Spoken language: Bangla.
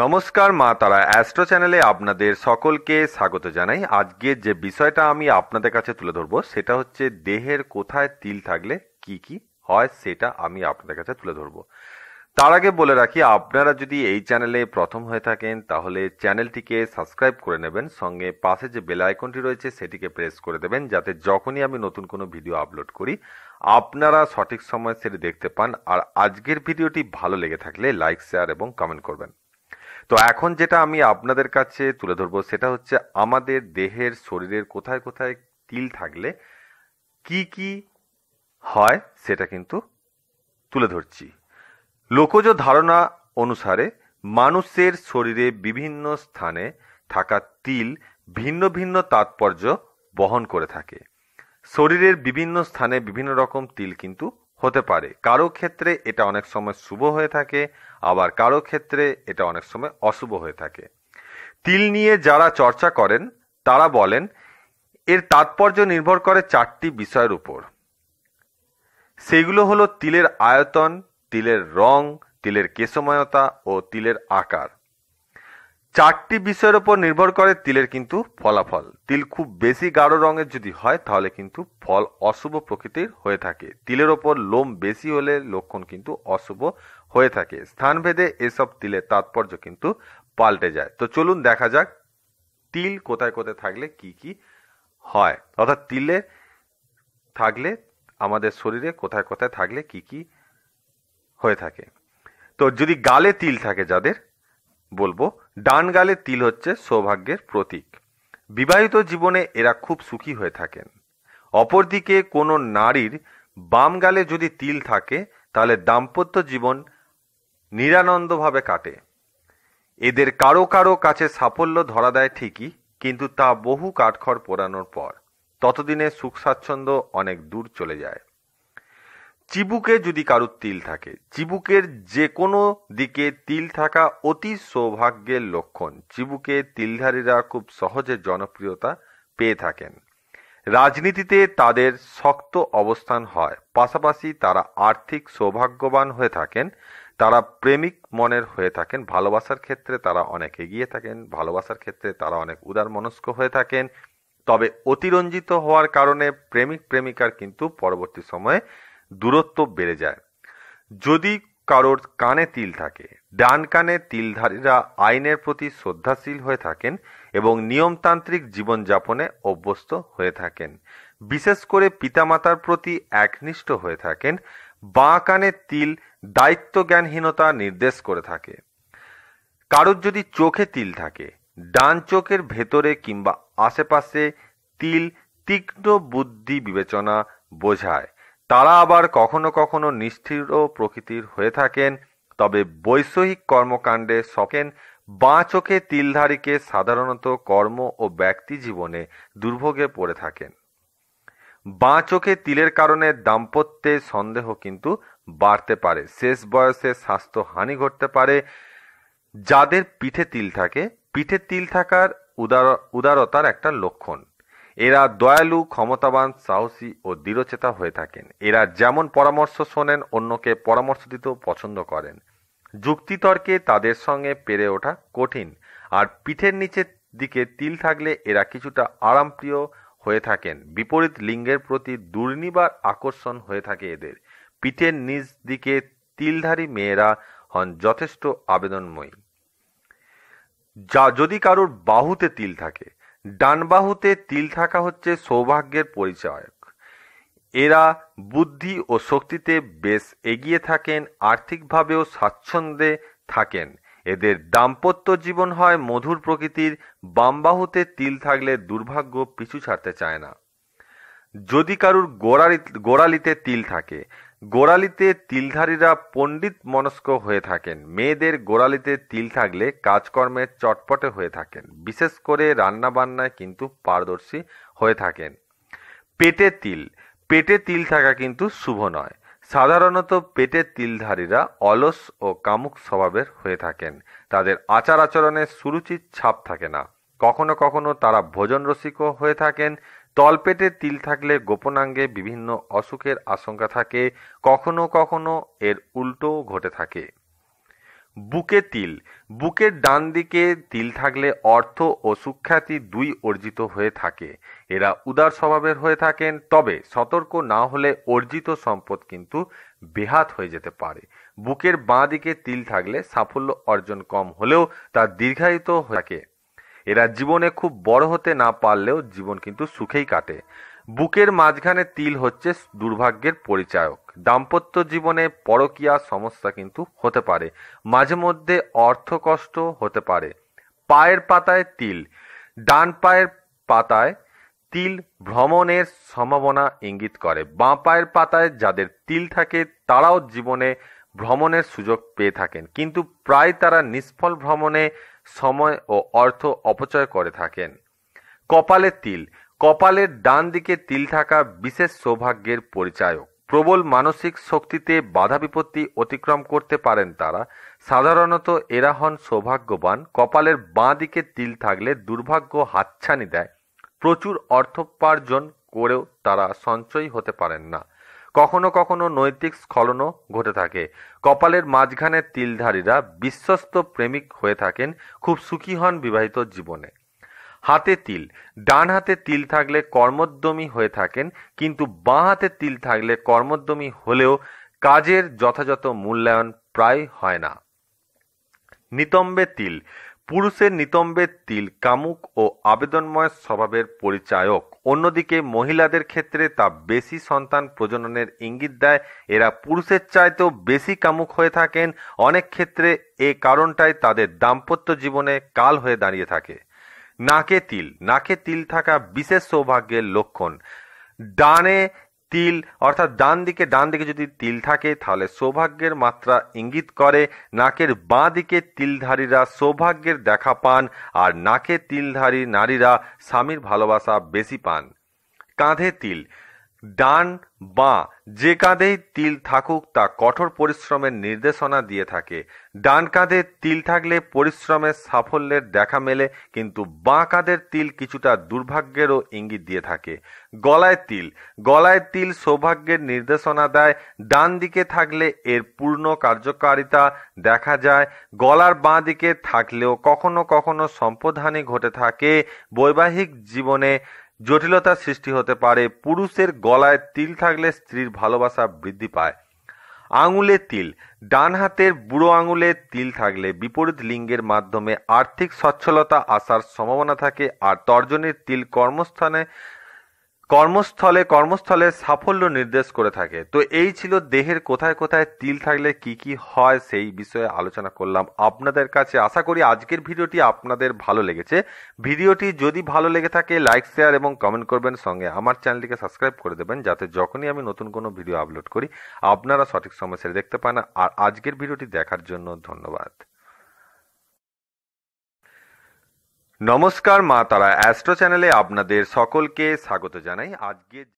নমস্কার মা তারা অ্যাস্ট্রো চ্যানেলে আপনাদের সকলকে স্বাগত জানাই। আজকে যে বিষয়টা আমি আপনাদের কাছে তুলে ধরবো সেটা হচ্ছে দেহের কোথায় তিল থাকলে কি কি হয় সেটা আমি আপনাদের কাছে তুলে ধরবো। তার আগে বলে রাখি, আপনারা যদি এই চ্যানেলে প্রথম হয়ে থাকেন তাহলে চ্যানেলটিকে সাবস্ক্রাইব করে নেবেন, সঙ্গে পাশে যে বেল আইকনটি রয়েছে সেটিকে প্রেস করে দেবেন, যাতে যখনই আমি নতুন কোনো ভিডিও আপলোড করি আপনারা সঠিক সময় সেটি দেখতে পান। আর আজকের ভিডিওটি ভালো লেগে থাকলে লাইক, শেয়ার এবং কমেন্ট করবেন। তো এখন যেটা আমি আপনাদের কাছে তুলে ধরবো সেটা হচ্ছে আমাদের দেহের শরীরের কোথায় কোথায় তিল থাকলে কি কি হয় সেটা কিন্তু তুলে ধরছি। লোকজ ধারণা অনুসারে মানুষের শরীরে বিভিন্ন স্থানে থাকা তিল ভিন্ন ভিন্ন তাৎপর্য বহন করে থাকে। শরীরের বিভিন্ন স্থানে বিভিন্ন রকম তিল কিন্তু হতে পারে। কারো ক্ষেত্রে এটা অনেক সময় শুভ হয়ে থাকে, আবার কারো ক্ষেত্রে এটা অনেক সময় অশুভ হয়ে থাকে। তিল নিয়ে যারা চর্চা করেন তারা বলেন এর তাৎপর্য নির্ভর করে চারটি বিষয়ের উপর। সেগুলো হলো তিলের আয়তন, তিলের রং, তিলের কেশময়তা ও তিলের আকার। চারটি বিষয়ের উপর নির্ভর করে তিলের কিন্তু ফলাফল। তিল খুব বেশি গাঢ় রঙের যদি হয় তাহলে কিন্তু ফল অশুভ প্রকৃতির হয়ে থাকে। তিলের ওপর লোম বেশি হলে লক্ষণ কিন্তু অশুভ হয়ে থাকে। স্থানভেদে এসব তিলের তাৎপর্য কিন্তু পাল্টে যায়। তো চলুন দেখা যাক তিল কোথায় কোথায় থাকলে কি কি হয়, অর্থাৎ তিলে থাকলে আমাদের শরীরে কোথায় কোথায় থাকলে কি কি হয়ে থাকে। তো যদি গালে তিল থাকে যাদের, বলবো ডান গালে তিল হচ্ছে সৌভাগ্যের প্রতীক। বিবাহিত জীবনে এরা খুব সুখী হয়ে থাকেন। অপরদিকে কোনো নারীর বাম গালে যদি তিল থাকে তাহলে দাম্পত্য জীবন নিরানন্দভাবে কাটে। এদের কারো কারো কাছে সাফল্য ধরা দেয় ঠিকই, কিন্তু তা বহু কাঠখড় পোড়ানোর পর। ততদিনে সুখ স্বাচ্ছন্দ্য অনেক দূর চলে যায়। চিবুকে যদি কারুর তিল থাকে, চিবুকের যে কোনো দিকে তিল থাকা অতি সৌভাগ্যের লক্ষণ। চিবুকে তিলধারীরা খুব সহজে জনপ্রিয়তা পেয়ে থাকেন। রাজনীতিতে তাদের শক্ত অবস্থান হয়, পাশাপাশি তারা আর্থিক সৌভাগ্যবান হয়ে থাকেন। তারা প্রেমিক মনের হয়ে থাকেন, ভালোবাসার ক্ষেত্রে তারা অনেক এগিয়ে থাকেন, ভালোবাসার ক্ষেত্রে তারা অনেক উদারমনস্ক হয়ে থাকেন। তবে অতিরঞ্জিত হওয়ার কারণে প্রেমিক প্রেমিকার কিন্তু পরবর্তী সময়ে দূরত্ব বেড়ে যায়। যদি কারোর কানে তিল থাকে, ডান কানে তিলধারীরা আইনের প্রতি শ্রদ্ধাশীল হয়ে থাকেন এবং নিয়মতান্ত্রিক জীবনযাপনে অভ্যস্ত হয়ে থাকেন। বিশেষ করে পিতামাতার প্রতি একনিষ্ঠ হয়ে থাকেন। বাঁ কানে তিল দায়িত্বজ্ঞানহীনতা নির্দেশ করে থাকে। কারোর যদি চোখে তিল থাকে, ডান চোখের ভেতরে কিংবা আশেপাশে তিল তীক্ষ্ণ বুদ্ধি বিবেচনা বোঝায়। তারা আবার কখনো কখনো নিষ্ঠুর প্রকৃতির হয়ে থাকেন। তবে বৈষয়িক কর্মকাণ্ডে শখেন। বাঁ চোখে তিলধারীকে সাধারণত কর্ম ও ব্যক্তি জীবনে দুর্ভোগে পড়ে থাকেন। বাঁ চোখে তিলের কারণে দাম্পত্যে সন্দেহ কিন্তু বাড়তে পারে। শেষ বয়সে স্বাস্থ্য হানি ঘটতে পারে। যাদের পিঠে তিল থাকে, পিঠে তিল থাকার উদারতার একটা লক্ষণ। এরা দয়ালু, ক্ষমতাবান, সাহসী ও দৃঢ়চেতা হয়ে থাকেন। এরা যেমন পরামর্শ শোনেন, অন্যকে পরামর্শ দিতেও পছন্দ করেন। যুক্তিতর্কে তাদের সঙ্গে পেরে ওঠা কঠিন। আর পিঠের নিচের দিকে তিল থাকলে এরা কিছুটা আরামপ্রিয় হয়ে থাকেন। বিপরীত লিঙ্গের প্রতি দুর্নিবার আকর্ষণ হয়ে থাকে এদের। পিঠের নিচ দিকে তিলধারী মেয়েরা হন যথেষ্ট আবেদনময়ী। যদি কারোর বাহুতে তিল থাকে, ডান বাহুতে তিল থাকা হচ্ছে সৌভাগ্যের পরিচায়ক। এরা বুদ্ধি ও শক্তিতে বেশ এগিয়ে থাকেন, আর্থিকভাবেও স্বাচ্ছন্দ্যে থাকেন। এদের দাম্পত্য জীবন হয় মধুর প্রকৃতির। বাম বাহুতে তিল থাকলে দুর্ভাগ্য পিছু ছাড়তে চায় না। যদি কারুর গোড়ালিতে তিল থাকে, গোড়ালিতে তিলধারীরা পণ্ডিত মনস্ক হয়ে থাকেন। মেয়েদের গোড়ালিতে তিল থাকলে কাজকর্মে চটপটে হয়ে থাকেন, বিশেষ করে রান্না বান্নায় কিন্তু পারদর্শী হয়ে থাকেন। পেটে তিল, পেটে তিল থাকা কিন্তু শুভ নয়। সাধারণত পেটে তিলধারীরা অলস ও কামুক স্বভাবের হয়ে থাকেন। তাদের আচার আচরণে সুরুচির ছাপ থাকে না। কখনো কখনো তারা ভোজন রসিকও হয়ে থাকেন। তলপেটে তিল থাকলে গোপনাঙ্গে বিভিন্ন অসুখের আশঙ্কা থাকে। কখনো কখনো এর উল্টোও ঘটে থাকে। বুকে তিল। বুকের ডান দিকে তিল থাকলে অর্থ ও সুখ্যাতি দুই অর্জিত হয়ে থাকে। এরা উদার স্বভাবের হয়ে থাকেন, তবে সতর্ক না হলে অর্জিত সম্পদ কিন্তু বেহাত হয়ে যেতে পারে। বুকের বাঁ দিকে তিল থাকলে সাফল্য অর্জন কম হলেও তা দীর্ঘায়িত হয়ে থাকে। এরা জীবনে খুব বড় হতে না পারলেও জীবন কিন্তু সুখেই কাটে। বুকের মাঝখানে তিল হচ্ছে দুর্ভাগ্যের পরিচায়ক। দাম্পত্য জীবনে পরকীয়া সমস্যা কিন্তু হতে পারে। মাঝে মধ্যে অর্থকষ্ট হতে পারে। পায়ের পাতায় তিল। ডান পায়ের পাতায় তিল ভ্রমণের সম্ভাবনা ইঙ্গিত করে। বাঁ পায়ের পাতায় যাদের তিল থাকে তারাও জীবনে ভ্রমণের সুযোগ পেয়ে থাকেন, কিন্তু প্রায় তারা নিষ্ফল ভ্রমণে সময় ও অর্থ অপচয় করে থাকেন। কপালে তিল। কপালের ডান দিকে তিল থাকা বিশেষ সৌভাগ্যের পরিচায়ক। প্রবল মানসিক শক্তিতে বাধা বিপত্তি অতিক্রম করতে পারেন তারা। সাধারণত এরা হন সৌভাগ্যবান। কপালের বাঁ দিকে তিল থাকলে দুর্ভাগ্য হাতছানি দেয়। প্রচুর অর্থোপার্জন করেও তারা সঞ্চয়ী হতে পারেন না। কখনো কখনো নৈতিক স্খলনও ঘটে থাকে। কপালের মাঝখানে তিলধারীরা বিশ্বস্ত প্রেমিক হয়ে থাকেন, খুব সুখী হন বিবাহিত জীবনে। হাতে তিল। ডান হাতে তিল থাকলে কর্মোদ্যমী হয়ে থাকেন, কিন্তু বাঁ হাতে তিল থাকলে কর্মোদ্যমী হলেও কাজের যথাযথ মূল্যায়ন প্রায় হয় না। নিতম্বে তিল। পুরুষের নিতম্বে তিল কামুক ও আবেদনময় স্বভাবের পরিচায়ক। অন্যদিকে মহিলাদের ক্ষেত্রে তা বেশি সন্তান প্রজননের ইঙ্গিত দেয়। এরা পুরুষের চাইতেও বেশি কামুক হয়ে থাকেন। অনেক ক্ষেত্রে এ কারণটাই তাদের দাম্পত্য জীবনে কাল হয়ে দাঁড়িয়ে থাকে। নাকে তিল। নাকে তিল থাকা বিশেষ সৌভাগ্যের লক্ষণ। ডানে তিল অর্থাৎ ডান দিকে যদি তিল থাকে তাহলে সৌভাগ্যের মাত্রা ইঙ্গিত করে। নাকের বাঁ দিকে তিলধারীরা সৌভাগ্যের দেখা পান, আর নাকে তিলধারী নারীরা স্বামীর ভালোবাসা বেশি পান। কাঁধে তিল। ডান বাঁ যে কাঁধেই তিল থাকুক তা কঠোর পরিশ্রমের নির্দেশনা দিয়ে থাকে। ডান কাঁধে তিল থাকলে পরিশ্রমের সাফল্যের দেখা মেলে, কিন্তু বাঁ কাঁধের তিল কিছুটা দুর্ভাগ্যেরও ইঙ্গিত দিয়ে থাকে। গলায় তিল। গলায় তিল সৌভাগ্যের নির্দেশনা দেয়। ডান দিকে থাকলে এর পূর্ণ কার্যকারিতা দেখা যায়। গলার বাঁ দিকে থাকলেও কখনো কখনো সম্পদহানি ঘটে থাকে। বৈবাহিক জীবনে জটিলতার সৃষ্টি হতে পারে। পুরুষের গলায় তিল থাকলে স্ত্রীর ভালোবাসা বৃদ্ধি পায়। আঙুলে তিল। ডান হাতের বুড়ো আঙুলে তিল থাকলে বিপরীত লিঙ্গের মাধ্যমে আর্থিক সচ্ছলতা আসার সম্ভাবনা থাকে, আর তর্জনীর তিল কর্মস্থলে সাফল্য নির্দেশ করে থাকে। তো এই ছিল দেহের কোথায় কোথায় তিল থাকলে কি কি হয় সেই বিষয়ে আলোচনা করলাম আপনাদের কাছে। আশা করি আজকের ভিডিওটি আপনাদের ভালো লেগেছে। ভিডিওটি যদি ভালো লেগে থাকে লাইক, শেয়ার এবং কমেন্ট করবেন। সঙ্গে আমার চ্যানেলটিকে সাবস্ক্রাইব করে দেবেন, যাতে যখনই আমি নতুন কোনো ভিডিও আপলোড করি আপনারা সঠিক সময় সেটা দেখতে পান। আর আজকের ভিডিওটি দেখার জন্য ধন্যবাদ। নমস্কার, মা তারা অ্যাস্ট্রো চ্যানেলে আপনাদের সকলকে স্বাগত জানাই। আজকে